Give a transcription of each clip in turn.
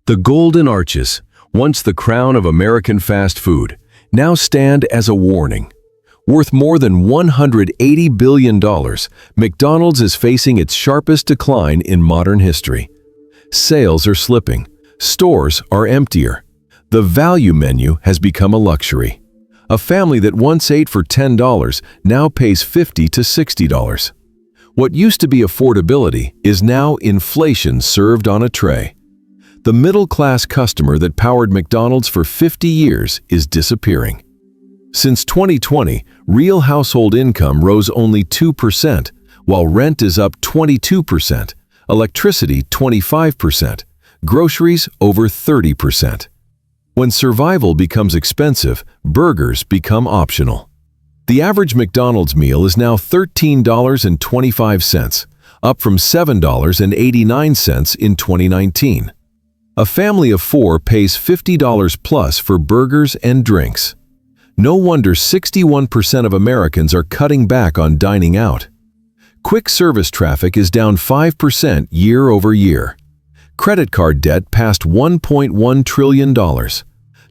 The Golden Arches, once the crown of American fast food, now stand as a warning. Worth more than $180 billion, McDonald's is facing its sharpest decline in modern history. Sales are slipping. Stores are emptier. The value menu has become a luxury. A family that once ate for $10 now pays $50 to $60. What used to be affordability is now inflation served on a tray. The middle-class customer that powered McDonald's for 50 years is disappearing. Since 2020, real household income rose only 2%, while rent is up 22%, electricity 25%, groceries over 30%. When survival becomes expensive, burgers become optional. The average McDonald's meal is now $13.25, up from $7.89 in 2019. A family of 4 pays $50 plus for burgers and drinks. No wonder 61% of Americans are cutting back on dining out. Quick service traffic is down 5% year over year. Credit card debt passed $1.1 trillion.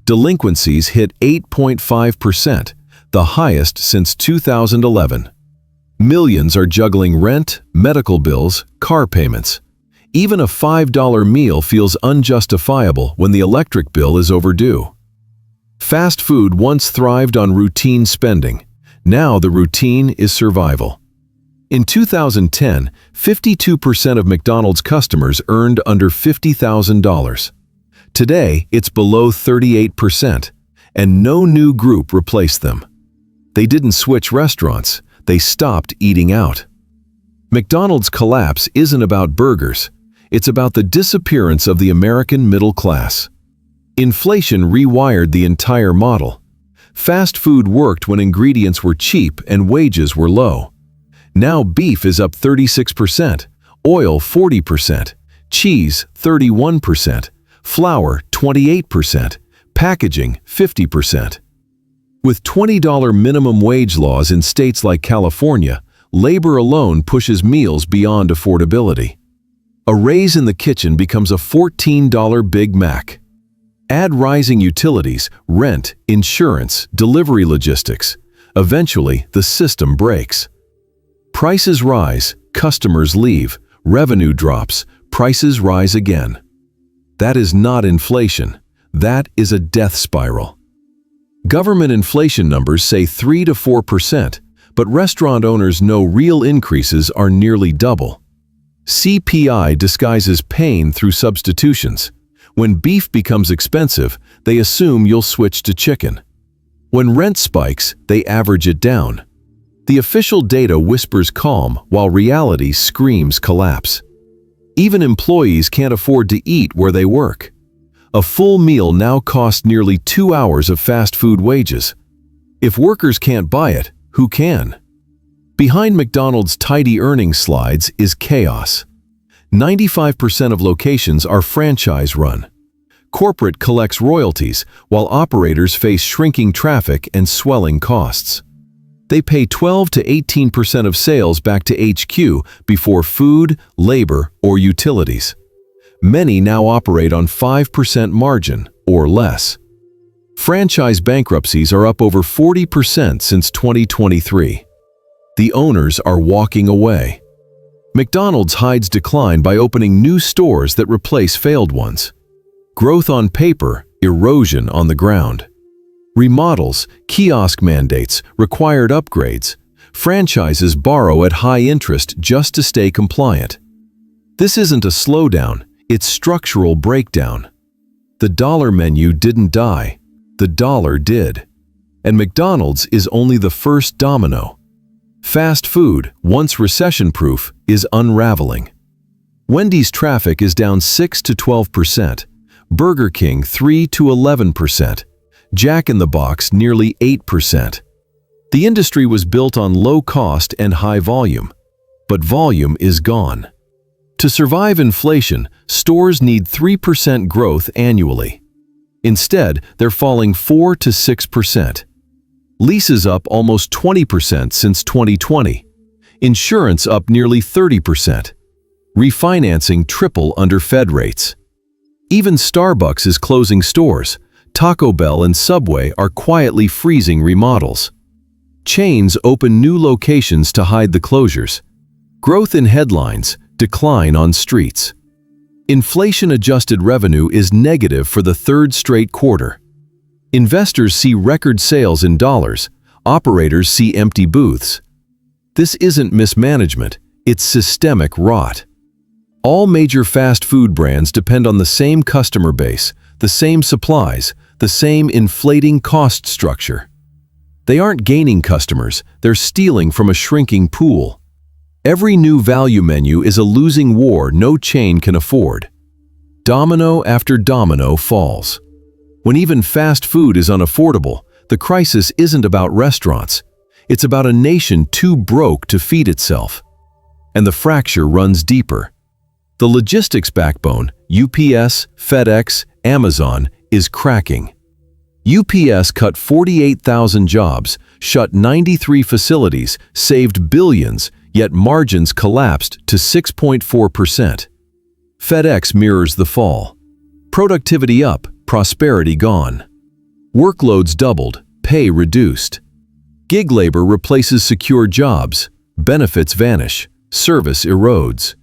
Delinquencies hit 8.5%, the highest since 2011. Millions are juggling rent, medical bills, car payments. Even a $5 meal feels unjustifiable when the electric bill is overdue. Fast food once thrived on routine spending. Now the routine is survival. In 2010, 52% of McDonald's customers earned under $50,000. Today, it's below 38%, and no new group replaced them. They didn't switch restaurants, they stopped eating out. McDonald's collapse isn't about burgers. It's about the disappearance of the American middle class. Inflation rewired the entire model. Fast food worked when ingredients were cheap and wages were low. Now beef is up 36%, oil 40%, cheese 31%, flour 28%, packaging 50%. With $20 minimum wage laws in states like California, labor alone pushes meals beyond affordability. A raise in the kitchen becomes a $14 Big Mac. Add rising utilities, rent, insurance, delivery logistics. Eventually, the system breaks. Prices rise, customers leave, revenue drops, prices rise again. That is not inflation. That is a death spiral. Government inflation numbers say 3 to 4%, but restaurant owners know real increases are nearly double. CPI disguises pain through substitutions. When beef becomes expensive, they assume you'll switch to chicken. When rent spikes, they average it down. The official data whispers calm while reality screams collapse. Even employees can't afford to eat where they work. A full meal now costs nearly 2 hours of fast food wages. If workers can't buy it, who can? Behind McDonald's tidy earnings slides is chaos. 95% of locations are franchise-run. Corporate collects royalties, while operators face shrinking traffic and swelling costs. They pay 12 to 18% of sales back to HQ before food, labor, or utilities. Many now operate on 5% margin or less. Franchise bankruptcies are up over 40% since 2023. The owners are walking away. McDonald's hides decline by opening new stores that replace failed ones. Growth on paper, erosion on the ground. Remodels, kiosk mandates, required upgrades. Franchises borrow at high interest just to stay compliant. This isn't a slowdown, it's structural breakdown. The dollar menu didn't die, the dollar did. And McDonald's is only the first domino. Fast food, once recession-proof, is unraveling. Wendy's traffic is down 6 to 12%, Burger King 3 to 11%, Jack in the Box nearly 8%. The industry was built on low cost and high volume, but volume is gone. To survive inflation, stores need 3% growth annually. Instead, they're falling 4 to 6%. Leases up almost 20% since 2020. Insurance up nearly 30%. Refinancing triple under Fed rates. Even Starbucks is closing stores. Taco Bell and Subway are quietly freezing remodels. Chains open new locations to hide the closures. Growth in headlines, decline on streets. Inflation-adjusted revenue is negative for the third straight quarter. Investors see record sales in dollars. Operators see empty booths. This isn't mismanagement, it's systemic rot. All major fast food brands depend on the same customer base, the same supplies, the same inflating cost structure. They aren't gaining customers, they're stealing from a shrinking pool. Every new value menu is a losing war no chain can afford. Domino after domino falls. When even fast food is unaffordable, the crisis isn't about restaurants. It's about a nation too broke to feed itself. And the fracture runs deeper. The logistics backbone, UPS, FedEx, Amazon, is cracking. UPS cut 48,000 jobs, shut 93 facilities, saved billions, yet margins collapsed to 6.4%. FedEx mirrors the fall. Productivity up, prosperity gone. Workloads doubled, pay reduced. Gig labor replaces secure jobs, benefits vanish, service erodes.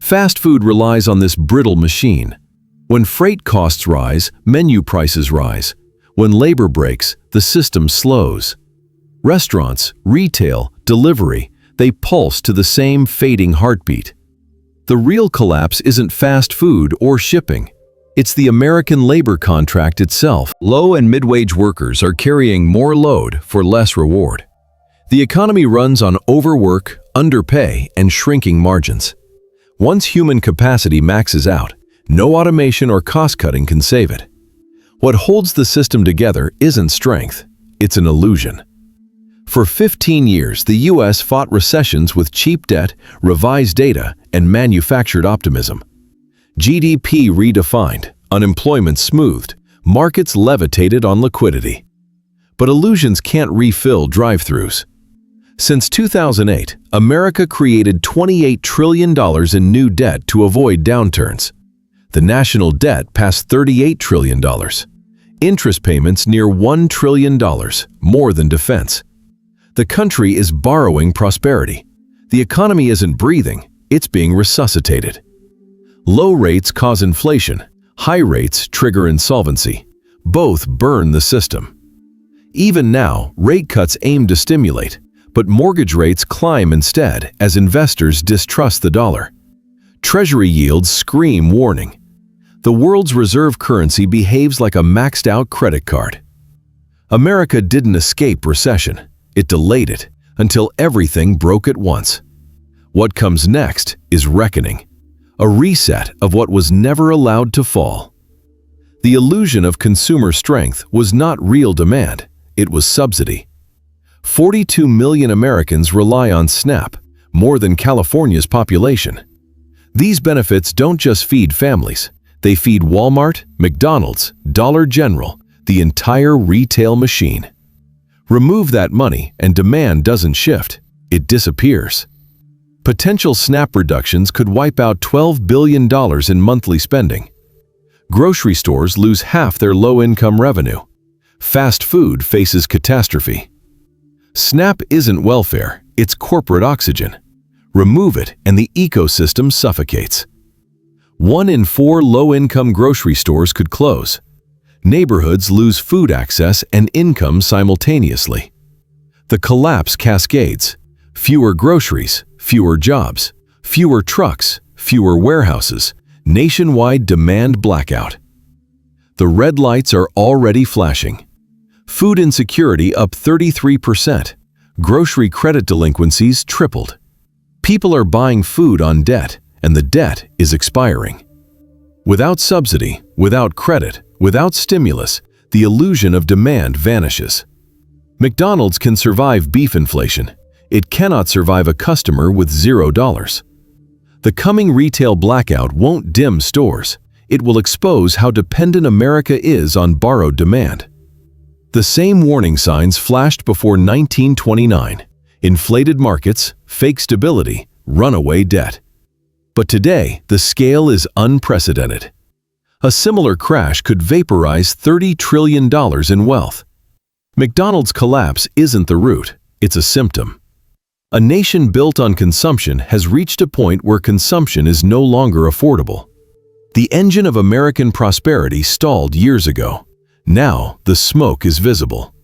Fast food relies on this brittle machine. When freight costs rise, menu prices rise. When labor breaks, the system slows. Restaurants, retail, delivery, they pulse to the same fading heartbeat. The real collapse isn't fast food or shipping. It's the American labor contract itself. Low and mid-wage workers are carrying more load for less reward. The economy runs on overwork, underpay, and shrinking margins. Once human capacity maxes out, no automation or cost-cutting can save it. What holds the system together isn't strength, it's an illusion. For 15 years, the U.S. fought recessions with cheap debt, revised data, and manufactured optimism. GDP redefined, unemployment smoothed, markets levitated on liquidity. But illusions can't refill drive-thrus. Since 2008, America created $28 trillion in new debt to avoid downturns. The national debt passed $38 trillion. Interest payments near $1 trillion, more than defense. The country is borrowing prosperity. The economy isn't breathing, it's being resuscitated. Low rates cause inflation, high rates trigger insolvency. Both burn the system. Even now, rate cuts aim to stimulate, but mortgage rates climb instead as investors distrust the dollar. Treasury yields scream warning. The world's reserve currency behaves like a maxed-out credit card. America didn't escape recession. It delayed it until everything broke at once. What comes next is reckoning, a reset of what was never allowed to fall. The illusion of consumer strength was not real demand, it was subsidy. 42 million Americans rely on SNAP, more than California's population. These benefits don't just feed families, they feed Walmart, McDonald's, Dollar General, the entire retail machine. Remove that money and demand doesn't shift, it disappears. Potential SNAP reductions could wipe out $12 billion in monthly spending. Grocery stores lose half their low-income revenue. Fast food faces catastrophe. SNAP isn't welfare, it's corporate oxygen. Remove it and the ecosystem suffocates. 1 in 4 low-income grocery stores could close. Neighborhoods lose food access and income simultaneously. The collapse cascades. Fewer groceries, fewer jobs, fewer trucks, fewer warehouses, nationwide demand blackout. The red lights are already flashing. Food insecurity up 33%. Grocery credit delinquencies tripled. People are buying food on debt, and the debt is expiring. Without subsidy, without credit, without stimulus, the illusion of demand vanishes. McDonald's can survive beef inflation. It cannot survive a customer with $0. The coming retail blackout won't dim stores. It will expose how dependent America is on borrowed demand. The same warning signs flashed before 1929. Inflated markets, fake stability, runaway debt. But today, the scale is unprecedented. A similar crash could vaporize $30 trillion in wealth. McDonald's collapse isn't the root, it's a symptom. A nation built on consumption has reached a point where consumption is no longer affordable. The engine of American prosperity stalled years ago. Now, the smoke is visible.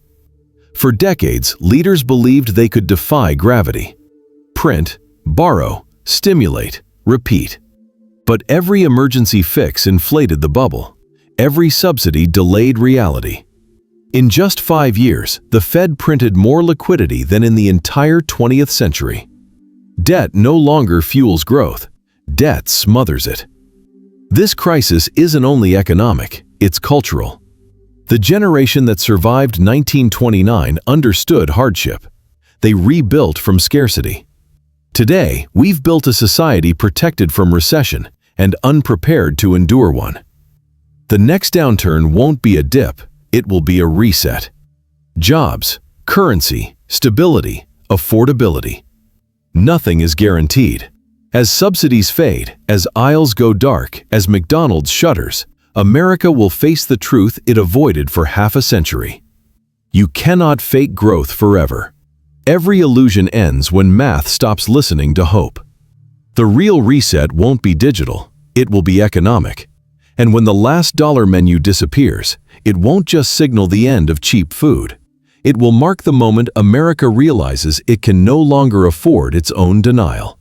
For decades, leaders believed they could defy gravity. Print, borrow, stimulate, repeat. But every emergency fix inflated the bubble. Every subsidy delayed reality. In just 5 years, the Fed printed more liquidity than in the entire 20th century. Debt no longer fuels growth. Debt smothers it. This crisis isn't only economic, it's cultural. The generation that survived 1929 understood hardship. They rebuilt from scarcity. Today, we've built a society protected from recession and unprepared to endure one. The next downturn won't be a dip, it will be a reset. Jobs, currency, stability, affordability. Nothing is guaranteed. As subsidies fade, as aisles go dark, as McDonald's shutters, America will face the truth it avoided for half a century. You cannot fake growth forever. Every illusion ends when math stops listening to hope. The real reset won't be digital, it will be economic. And when the last dollar menu disappears, it won't just signal the end of cheap food. It will mark the moment America realizes it can no longer afford its own denial.